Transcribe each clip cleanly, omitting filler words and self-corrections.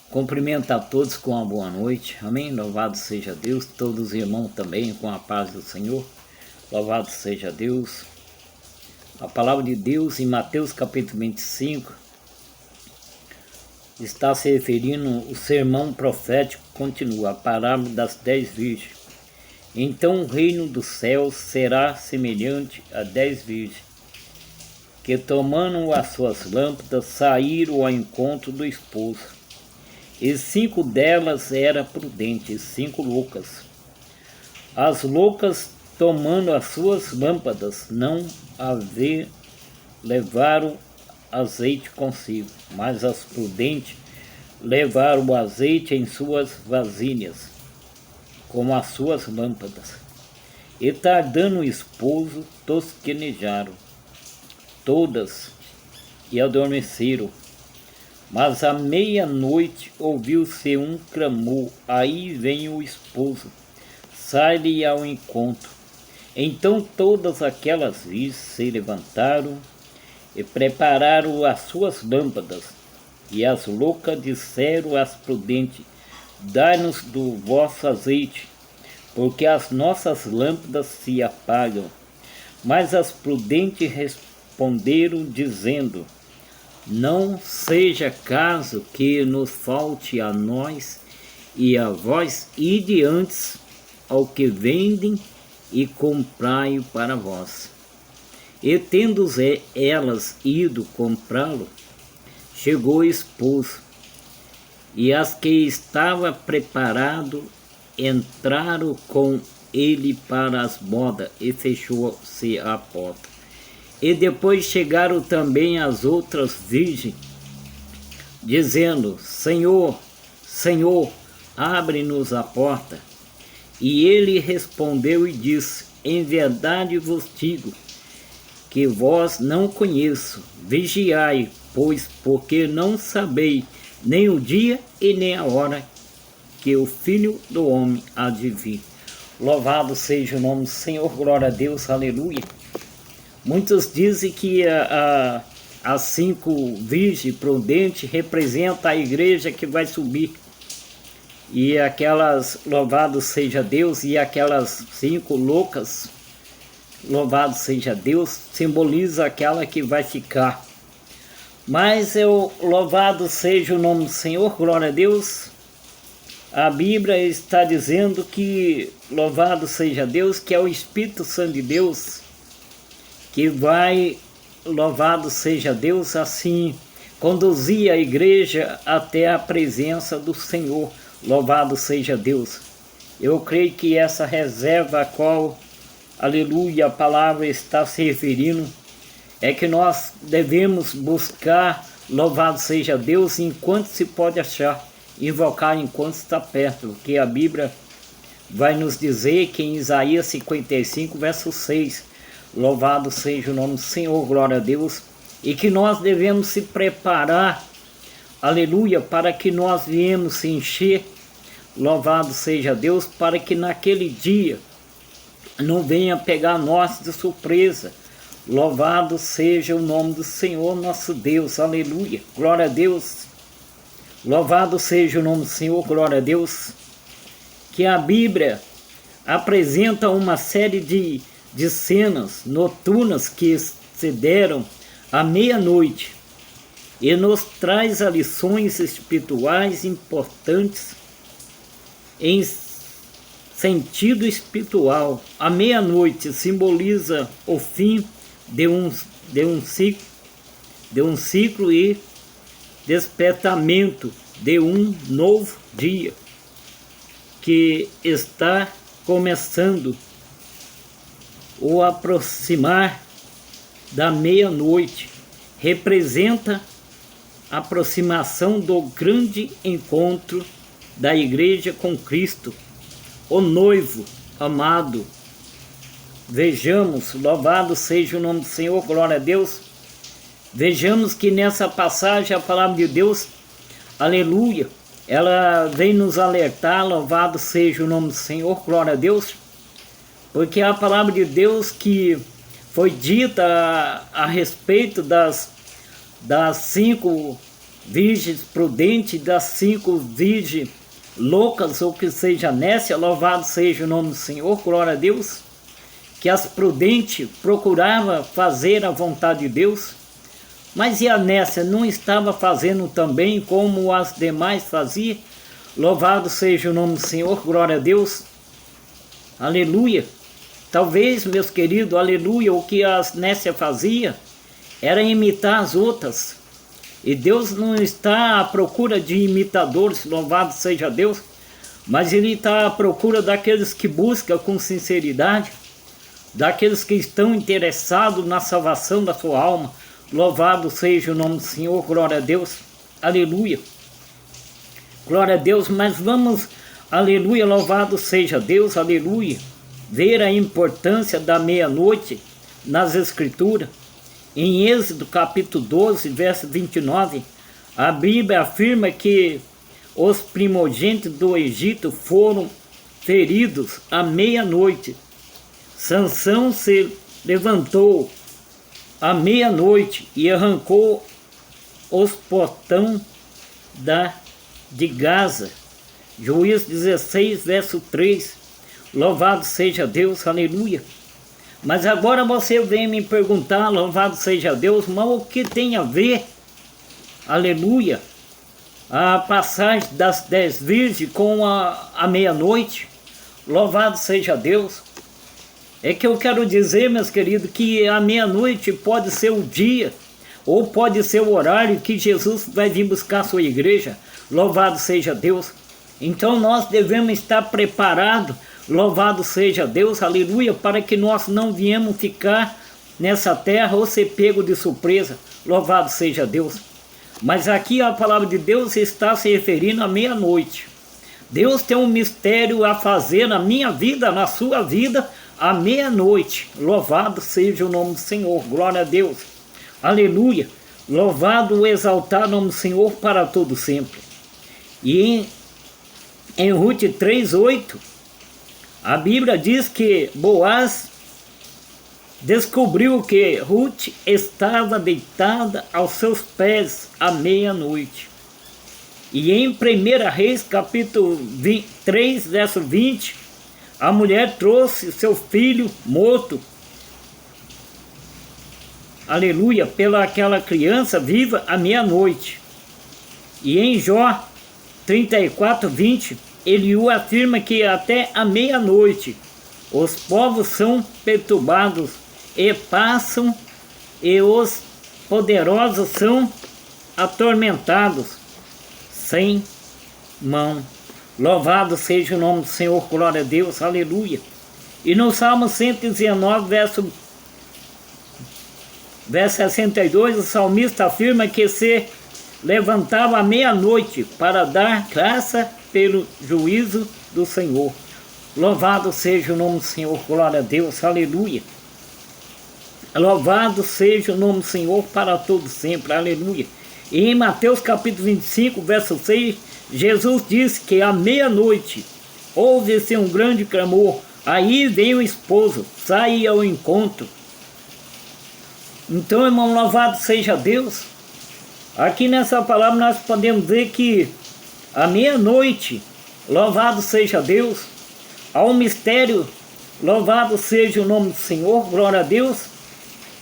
Cumprimento a todos com uma boa noite, amém? Louvado seja Deus, todos os irmãos também com a paz do Senhor, louvado seja Deus. A palavra de Deus em Mateus capítulo 25 está se referindo, o sermão profético continua, a parábola das 10 virgens. Então o reino dos céus será semelhante a 10 virgens, que tomando as suas lâmpadas saíram ao encontro do esposo. E 5 delas eram prudentes, 5 loucas. As loucas, tomando as suas lâmpadas, não levaram azeite consigo, mas as prudentes levaram o azeite em suas vasilhas, como as suas lâmpadas. E tardando o esposo, tosquenejaram todas e adormeceram. Mas à meia-noite ouviu-se um clamor, aí vem o esposo, sai-lhe ao encontro. Então todas aquelas virgens se levantaram e prepararam as suas lâmpadas. E as loucas disseram às prudentes: dai-nos do vosso azeite, porque as nossas lâmpadas se apagam. Mas as prudentes responderam, dizendo: não seja caso que nos falte a nós e a vós, ide antes ao que vendem e comprai para vós. E tendo elas ido comprá-lo, chegou o esposo, e as que estava preparado entraram com ele para as bodas, e fechou-se a porta. E depois chegaram também as outras virgens, dizendo: Senhor, Senhor, abre-nos a porta. E ele respondeu e disse: em verdade vos digo, que vós não conheço. Vigiai, pois, porque não sabeis nem o dia e nem a hora que o Filho do Homem há de vir. Louvado seja o nome do Senhor, glória a Deus, aleluia. Muitos dizem que as 5 virgens prudentes representam a igreja que vai subir. E aquelas, louvado seja Deus, e aquelas 5 loucas, louvado seja Deus, simboliza aquela que vai ficar. Mas louvado seja o nome do Senhor, glória a Deus. A Bíblia está dizendo que, louvado seja Deus, que é o Espírito Santo de Deus que vai, louvado seja Deus, assim, conduzir a igreja até a presença do Senhor, louvado seja Deus. Eu creio que essa reserva a qual, aleluia, a palavra está se referindo, é que nós devemos buscar, louvado seja Deus, enquanto se pode achar, invocar enquanto está perto, porque a Bíblia vai nos dizer que em Isaías 55, verso 6, louvado seja o nome do Senhor, glória a Deus, e que nós devemos se preparar, aleluia, para que nós viemos se encher, louvado seja Deus, para que naquele dia não venha pegar nós de surpresa. Louvado seja o nome do Senhor nosso Deus, aleluia, glória a Deus. Louvado seja o nome do Senhor, glória a Deus. Que a Bíblia apresenta uma série de cenas noturnas que se deram à meia-noite e nos traz lições espirituais importantes em sentido espiritual. A meia-noite simboliza o fim de um ciclo e despertamento de um novo dia que está começando. O aproximar da meia-noite representa a aproximação do grande encontro da igreja com Cristo, o noivo amado. Vejamos, louvado seja o nome do Senhor, glória a Deus. Vejamos que nessa passagem a palavra de Deus, aleluia, ela vem nos alertar, louvado seja o nome do Senhor, glória a Deus, porque a palavra de Deus que foi dita a respeito das 5 virgens prudentes, das 5 virgens loucas, ou que seja nécia, louvado seja o nome do Senhor, glória a Deus, que as prudentes procuravam fazer a vontade de Deus, mas e a nécia não estava fazendo também como as demais faziam? Louvado seja o nome do Senhor, glória a Deus, aleluia. Talvez, meus queridos, aleluia, o que as nécias faziam era imitar as outras. E Deus não está à procura de imitadores, louvado seja Deus, mas Ele está à procura daqueles que buscam com sinceridade, daqueles que estão interessados na salvação da sua alma. Louvado seja o nome do Senhor, glória a Deus, aleluia. Glória a Deus, mas vamos, aleluia, louvado seja Deus, aleluia, ver a importância da meia-noite nas Escrituras. Em Êxodo capítulo 12, verso 29, a Bíblia afirma que os primogênitos do Egito foram feridos à meia-noite. Sansão se levantou à meia-noite e arrancou os portões de Gaza. Juízes 16, verso 3. Louvado seja Deus, aleluia. Mas agora você vem me perguntar, louvado seja Deus, mas o que tem a ver, aleluia, a passagem das 10 virgens com a meia-noite? Louvado seja Deus. É que eu quero dizer, meus queridos, que a meia-noite pode ser o dia, ou pode ser o horário que Jesus vai vir buscar a sua igreja. Louvado seja Deus. Então nós devemos estar preparados, louvado seja Deus, aleluia, para que nós não viemos ficar nessa terra ou ser pego de surpresa. Louvado seja Deus. Mas aqui a palavra de Deus está se referindo à meia-noite. Deus tem um mistério a fazer na minha vida, na sua vida, à meia-noite. Louvado seja o nome do Senhor, glória a Deus, aleluia. Louvado, exaltado o nome do Senhor para todo sempre. E em Ruth 3:8, a Bíblia diz que Boaz descobriu que Ruth estava deitada aos seus pés à meia-noite. E em 1 Reis, capítulo 3, verso 20, a mulher trouxe seu filho morto, aleluia, pela aquela criança viva à meia-noite. E em Jó 34:20, Eliú afirma que até a meia-noite os povos são perturbados e passam, e os poderosos são atormentados sem mão. Louvado seja o nome do Senhor, glória a Deus, aleluia. E no Salmo 119, verso 62, o salmista afirma que se levantava à meia-noite para dar graça pelo juízo do Senhor. Louvado seja o nome do Senhor, glória a Deus, aleluia. Louvado seja o nome do Senhor para todo sempre, aleluia. E em Mateus capítulo 25, verso 6, Jesus disse que à meia-noite houve-se um grande clamor, aí vem o esposo, sai ao encontro. Então, irmão, louvado seja Deus. Aqui nessa palavra nós podemos ver que à meia-noite, louvado seja Deus, há um mistério, louvado seja o nome do Senhor, glória a Deus,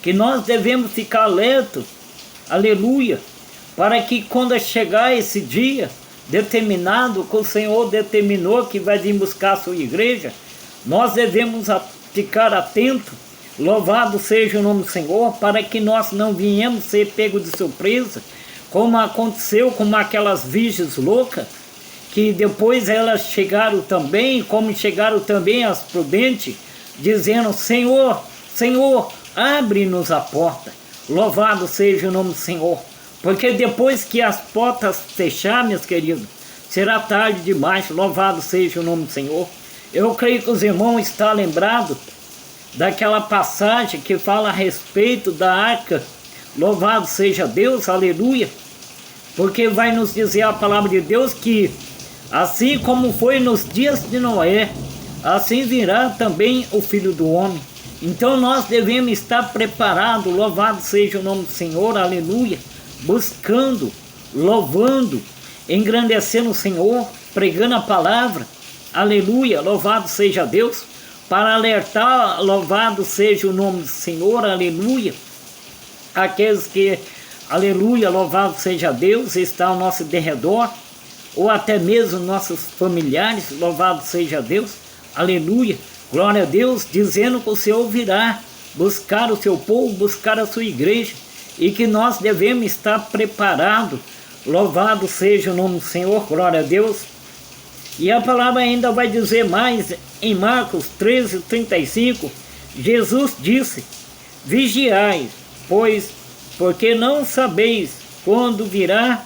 que nós devemos ficar alertos, aleluia, para que quando chegar esse dia determinado, que o Senhor determinou que vai vir buscar a sua igreja, nós devemos ficar atentos, louvado seja o nome do Senhor, para que nós não venhamos ser pegos de surpresa, como aconteceu com aquelas virgens loucas, que depois elas chegaram também, como chegaram também as prudentes, dizendo: Senhor, Senhor, abre-nos a porta. Louvado seja o nome do Senhor, porque depois que as portas fechar, meus queridos, será tarde demais. Louvado seja o nome do Senhor. Eu creio que os irmãos estão lembrados daquela passagem que fala a respeito da arca. Louvado seja Deus, aleluia, porque vai nos dizer a palavra de Deus que assim como foi nos dias de Noé, assim virá também o Filho do Homem. Então nós devemos estar preparados, louvado seja o nome do Senhor, aleluia, buscando, louvando, engrandecendo o Senhor, pregando a palavra, aleluia, louvado seja Deus, para alertar, louvado seja o nome do Senhor, aleluia, aqueles que, aleluia, louvado seja Deus, está ao nosso derredor, ou até mesmo nossos familiares, louvado seja Deus, aleluia, glória a Deus, dizendo que o Senhor virá buscar o seu povo, buscar a sua igreja, e que nós devemos estar preparados, louvado seja o nome do Senhor, glória a Deus. E a palavra ainda vai dizer mais, em Marcos 13:35, Jesus disse, vigiai, porque não sabeis quando virá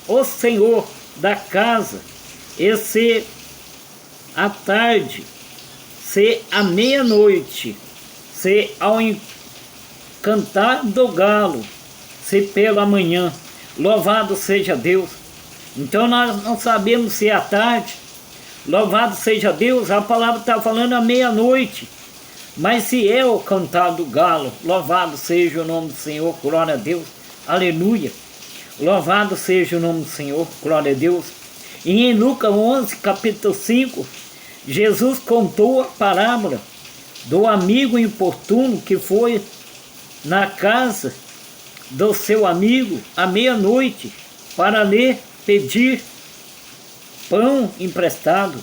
o Senhor da casa, e se à tarde, se à meia-noite, se ao cantar do galo, se pela manhã, louvado seja Deus. Então nós não sabemos se é à tarde, louvado seja Deus, a palavra está falando à meia-noite, mas se é o cantar do galo, louvado seja o nome do Senhor, glória a Deus, aleluia, louvado seja o nome do Senhor, glória a Deus. E em Lucas 11, capítulo 5, Jesus contou a parábola do amigo importuno que foi na casa do seu amigo à meia-noite para lhe pedir pão emprestado.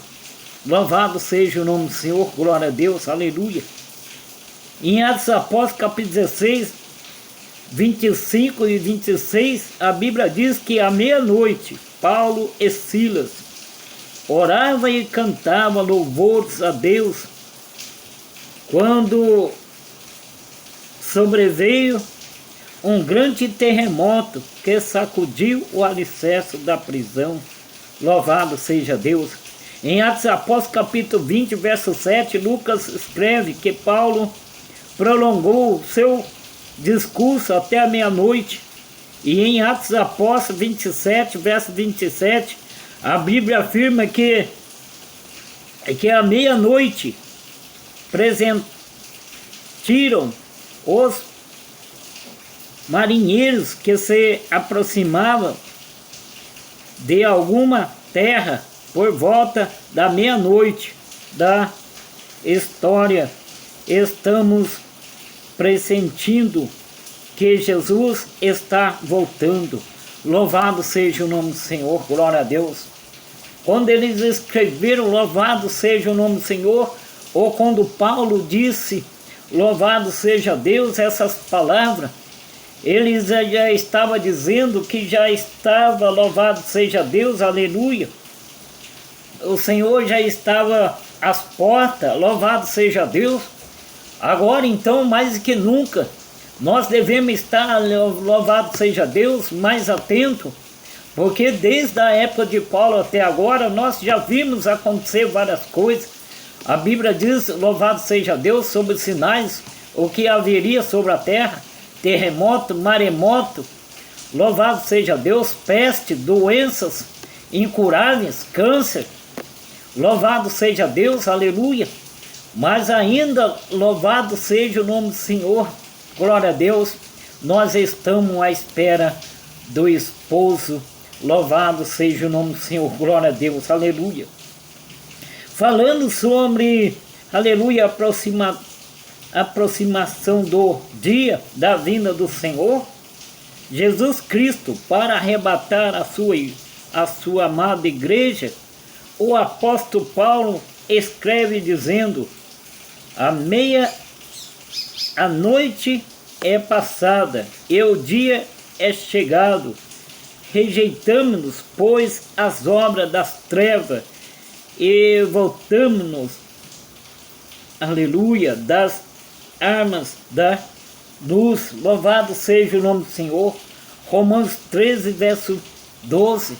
Louvado seja o nome do Senhor, glória a Deus, aleluia. Em Atos Apóstolos, capítulo 16, 25 e 26, a Bíblia diz que à meia-noite, Paulo e Silas oravam e cantavam louvores a Deus, quando sobreveio um grande terremoto que sacudiu o alicerce da prisão. Louvado seja Deus. Em Atos Apóstolos, capítulo 20, verso 7, Lucas escreve que Paulo prolongou seu discurso até a meia-noite. E em Atos Apóstolos 27, verso 27, a Bíblia afirma que à meia-noite presentiram os marinheiros que se aproximavam de alguma terra por volta da meia-noite da história. Estamos pressentindo que Jesus está voltando. Louvado seja o nome do Senhor, glória a Deus. Quando eles escreveram louvado seja o nome do Senhor, ou quando Paulo disse louvado seja Deus, essas palavras, ele já estava dizendo que já estava, louvado seja Deus, aleluia. O Senhor já estava às portas, louvado seja Deus. Agora então, mais que nunca, nós devemos estar, louvado seja Deus, mais atento, porque desde a época de Paulo até agora, nós já vimos acontecer várias coisas. A Bíblia diz, louvado seja Deus, sobre os sinais, o que haveria sobre a terra, terremoto, maremoto, louvado seja Deus, peste, doenças incuráveis, câncer, louvado seja Deus, aleluia. Mas ainda, louvado seja o nome do Senhor, glória a Deus, nós estamos à espera do esposo, louvado seja o nome do Senhor, glória a Deus, aleluia. Falando sobre, aleluia, aproximação do dia da vinda do Senhor, Jesus Cristo, para arrebatar a sua amada igreja, o apóstolo Paulo escreve dizendo, a noite é passada e o dia é chegado, rejeitamos-nos, pois, as obras das trevas e voltamos-nos, aleluia, das armas da luz. Louvado seja o nome do Senhor. Romanos 13, verso 12.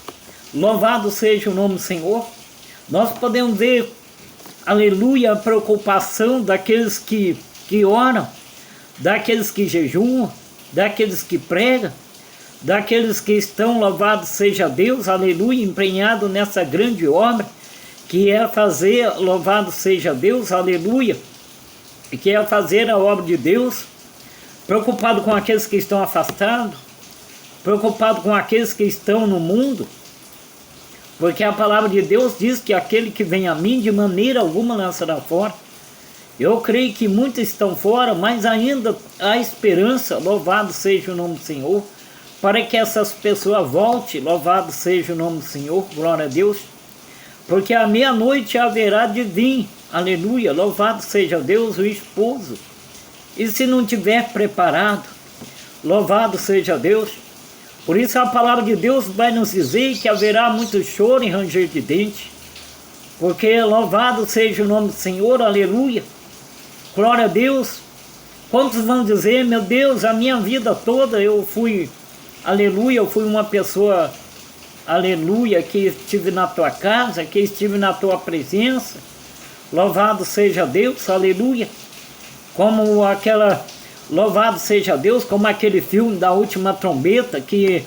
Louvado seja o nome do Senhor. Nós podemos ver, aleluia, a preocupação daqueles que oram, daqueles que jejuam, daqueles que pregam, daqueles que estão, louvado seja Deus, aleluia, empenhado nessa grande obra, que é fazer, louvado seja Deus, aleluia, que é fazer a obra de Deus, preocupado com aqueles que estão afastados, preocupado com aqueles que estão no mundo, porque a palavra de Deus diz que aquele que vem a mim de maneira alguma lançará fora. Eu creio que muitos estão fora, mas ainda há esperança, louvado seja o nome do Senhor, para que essas pessoas voltem, louvado seja o nome do Senhor, glória a Deus, porque à meia-noite haverá de vir, aleluia, louvado seja Deus, o esposo, e se não tiver preparado, louvado seja Deus. Por isso a palavra de Deus vai nos dizer que haverá muito choro e ranger de dente, porque louvado seja o nome do Senhor, aleluia, glória a Deus. Quantos vão dizer, meu Deus, a minha vida toda eu fui, aleluia, eu fui uma pessoa, aleluia, que estive na tua casa, que estive na tua presença, louvado seja Deus, aleluia, como aquela, louvado seja Deus, como aquele filme da última trombeta, que,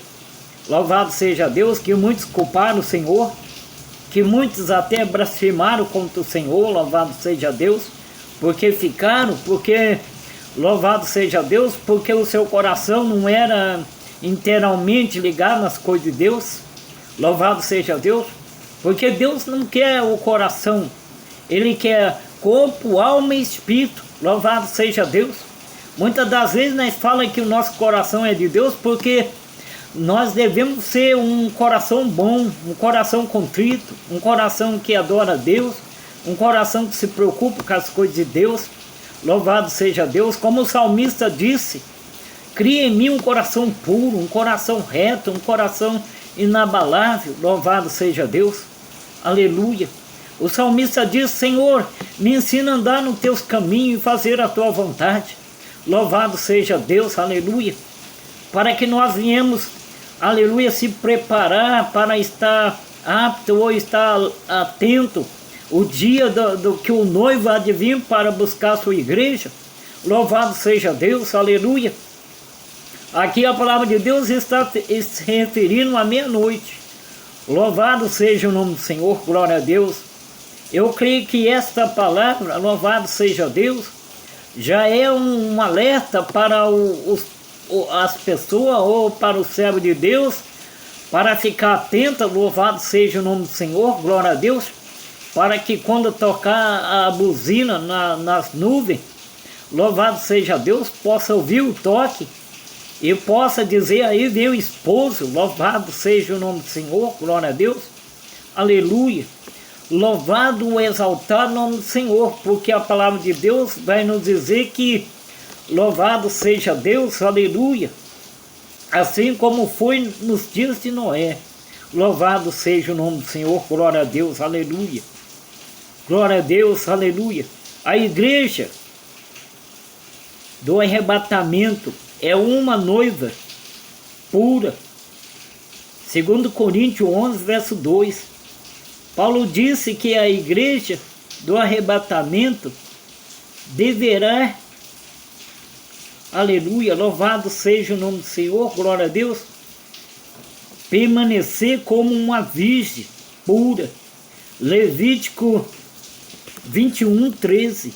louvado seja Deus, que muitos culparam o Senhor, que muitos até blasfemaram contra o Senhor, louvado seja Deus, porque louvado seja Deus, porque o seu coração não era inteiramente ligado nas coisas de Deus, louvado seja Deus, porque Deus não quer o coração, Ele quer corpo, alma e espírito, louvado seja Deus. Muitas das vezes nós falamos que o nosso coração é de Deus, porque nós devemos ser um coração bom, um coração contrito, um coração que adora a Deus, um coração que se preocupa com as coisas de Deus, louvado seja Deus. Como o salmista disse, cria em mim um coração puro, um coração reto, um coração inabalável, louvado seja Deus, aleluia. O salmista diz, Senhor, me ensina a andar nos teus caminhos e fazer a tua vontade, louvado seja Deus, aleluia, para que nós viemos, aleluia, se preparar para estar apto ou estar atento o dia do que o noivo há de vir para buscar a sua igreja, louvado seja Deus, aleluia. Aqui a palavra de Deus está se referindo à meia-noite, louvado seja o nome do Senhor, glória a Deus. Eu creio que esta palavra, louvado seja Deus, já é um alerta para as pessoas ou para o servo de Deus, para ficar atenta, louvado seja o nome do Senhor, glória a Deus, para que quando tocar a buzina nas nuvens, louvado seja Deus, possa ouvir o toque e possa dizer aí, meu esposo, louvado seja o nome do Senhor, glória a Deus, aleluia. Louvado, exaltado o nome do Senhor, porque a palavra de Deus vai nos dizer que louvado seja Deus, aleluia, assim como foi nos dias de Noé, louvado seja o nome do Senhor, glória a Deus, aleluia, glória a Deus, aleluia. A igreja do arrebatamento é uma noiva pura, segundo Coríntios 11, verso 2, Paulo disse que a igreja do arrebatamento deverá, aleluia, louvado seja o nome do Senhor, glória a Deus, permanecer como uma virgem pura. Levítico 21, 13.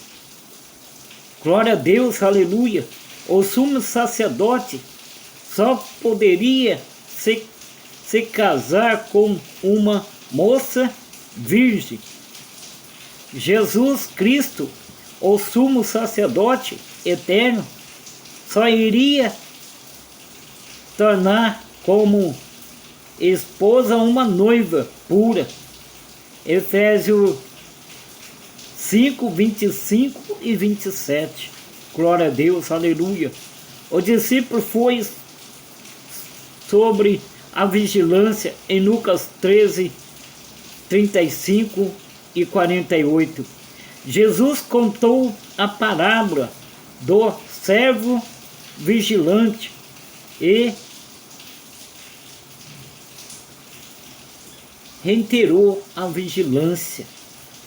Glória a Deus, aleluia. O sumo sacerdote só poderia se casar com uma moça virgem. Jesus Cristo, o sumo sacerdote eterno, só iria tornar como esposa uma noiva pura. Efésios 5, 25 e 27. Glória a Deus, aleluia. O discípulo foi sobre a vigilância em Lucas 13, 35 e 48. Jesus contou a parábola do servo vigilante e reiterou a vigilância.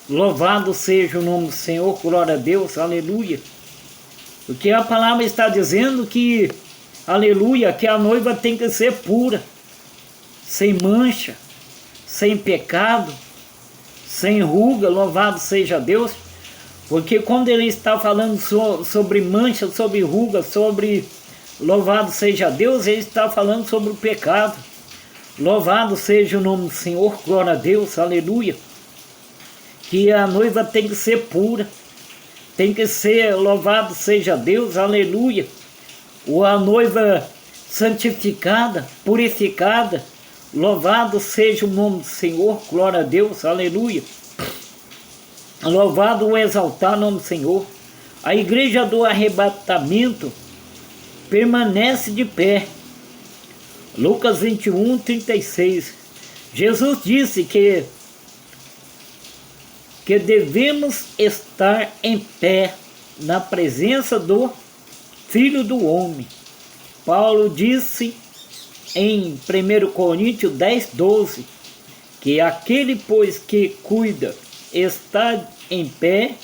Louvado seja o nome do Senhor, glória a Deus, aleluia. Porque a palavra está dizendo que, aleluia, que a noiva tem que ser pura, sem mancha, sem pecado, sem ruga, louvado seja Deus. Porque quando ele está falando sobre mancha, sobre ruga, sobre, Louvado seja Deus, ele está falando sobre o pecado. Louvado seja o nome do Senhor, glória a Deus, aleluia. Que a noiva tem que ser pura, tem que ser, louvado seja Deus, aleluia. A noiva santificada, purificada, louvado seja o nome do Senhor, glória a Deus, aleluia. Louvado ou exaltar o nome do Senhor. A igreja do arrebatamento permanece de pé. Lucas 21, 36. Jesus disse que devemos estar em pé na presença do Filho do Homem. Paulo disse em 1 Coríntios 10, 12, que aquele, pois, que cuida está em pé,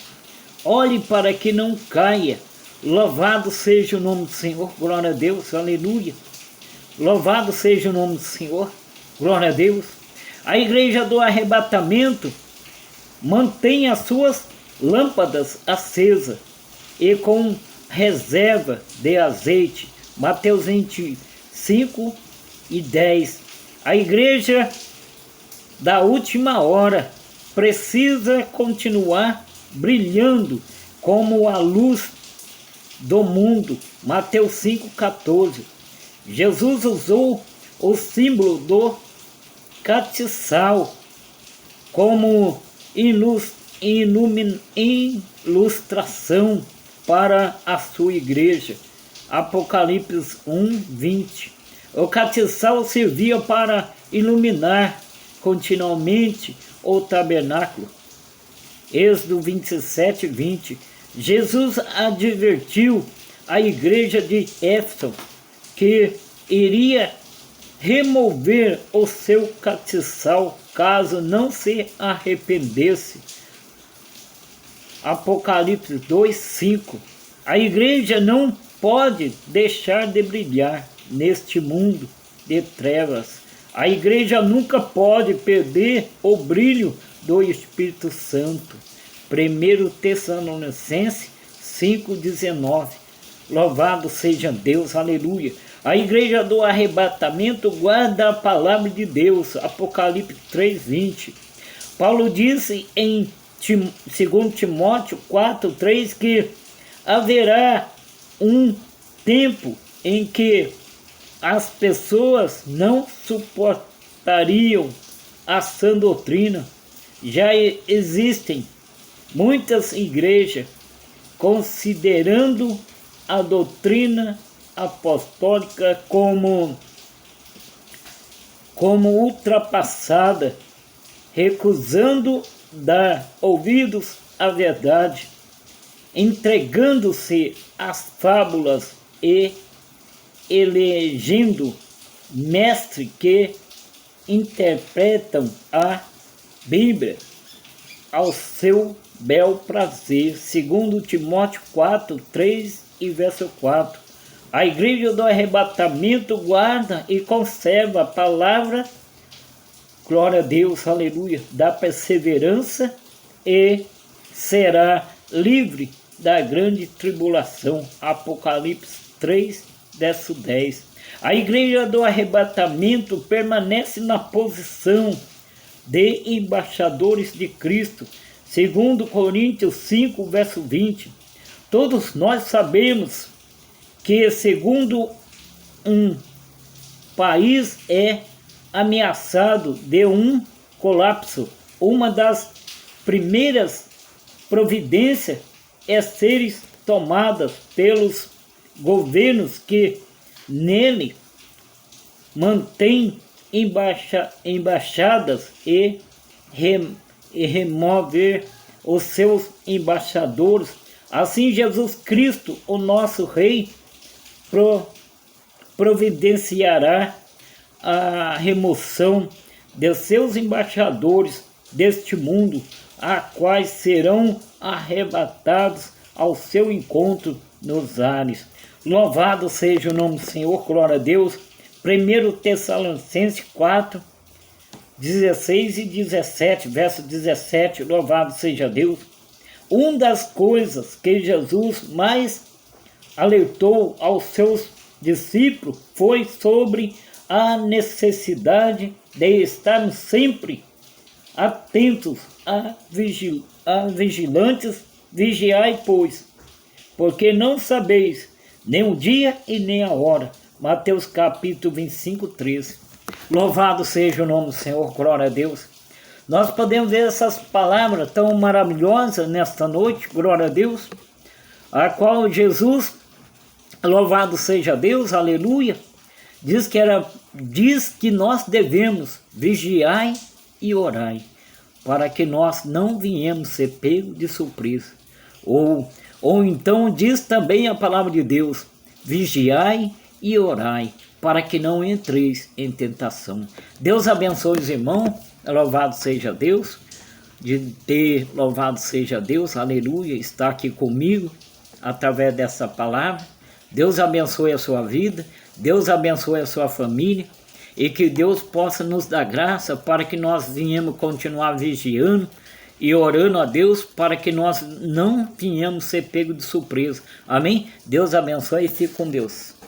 olhe para que não caia. Louvado seja o nome do Senhor, glória a Deus, aleluia. Louvado seja o nome do Senhor, glória a Deus. A igreja do arrebatamento mantém as suas lâmpadas acesas e com reserva de azeite. Mateus 25 e 10. A igreja da última hora precisa continuar brilhando como a luz do mundo. Mateus 5,14. Jesus usou o símbolo do castiçal como ilustração para a sua igreja. Apocalipse 1:20. O castiçal servia para iluminar continuamente o tabernáculo. Êxodo 27:20. Jesus advertiu a igreja de Éfeso que iria remover o seu castiçal caso não se arrependesse. Apocalipse 2:5. A igreja não pode deixar de brilhar neste mundo de trevas. A igreja nunca pode perder o brilho do Espírito Santo. 1 Tessalonicenses 5:19. Louvado seja Deus, aleluia. A igreja do arrebatamento guarda a palavra de Deus. Apocalipse 3:20. Paulo disse em 2 Timóteo 4:3 que haverá um tempo em que as pessoas não suportariam a sã doutrina. Já existem muitas igrejas considerando a doutrina apostólica como ultrapassada, recusando dar ouvidos à verdade, entregando-se às fábulas e elegendo mestres que interpretam a Bíblia ao seu bel prazer. 2 Timóteo 4:3 e verso 4. A igreja do arrebatamento guarda e conserva a palavra, glória a Deus, aleluia, da perseverança e será livre da grande tribulação. Apocalipse 3, verso 10. A igreja do arrebatamento permanece na posição de embaixadores de Cristo. 2 Coríntios 5, verso 20. Todos nós sabemos que, segundo um país é ameaçado de um colapso, uma das primeiras providências é serem tomadas pelos governos que nele mantêm embaixadas e remover os seus embaixadores. Assim, Jesus Cristo, o nosso Rei, providenciará a remoção de seus embaixadores deste mundo, a quais serão arrebatados ao seu encontro nos ares. Louvado seja o nome do Senhor, glória a Deus. 1 Tessalonicenses 4, 16 e 17, verso 17, louvado seja Deus. Uma das coisas que Jesus mais alertou aos seus discípulos foi sobre a necessidade de estarmos sempre atentos a vigilantes, vigiai, pois, porque não sabeis nem o dia e nem a hora. Mateus capítulo 25, 13. Louvado seja o nome do Senhor, glória a Deus. Nós podemos ver essas palavras tão maravilhosas nesta noite, glória a Deus, a qual Jesus, louvado seja Deus, aleluia, diz que nós devemos vigiar e orar, para que nós não venhamos ser pegos de surpresa. Ou então diz também a palavra de Deus, vigiai e orai, para que não entreis em tentação. Deus abençoe os irmãos, louvado seja Deus, louvado seja Deus, aleluia, está aqui comigo, através dessa palavra. Deus abençoe a sua vida, Deus abençoe a sua família, e que Deus possa nos dar graça para que nós venhamos continuar vigiando e orando a Deus para que nós não venhamos ser pegos de surpresa. Amém? Deus abençoe e fique com Deus.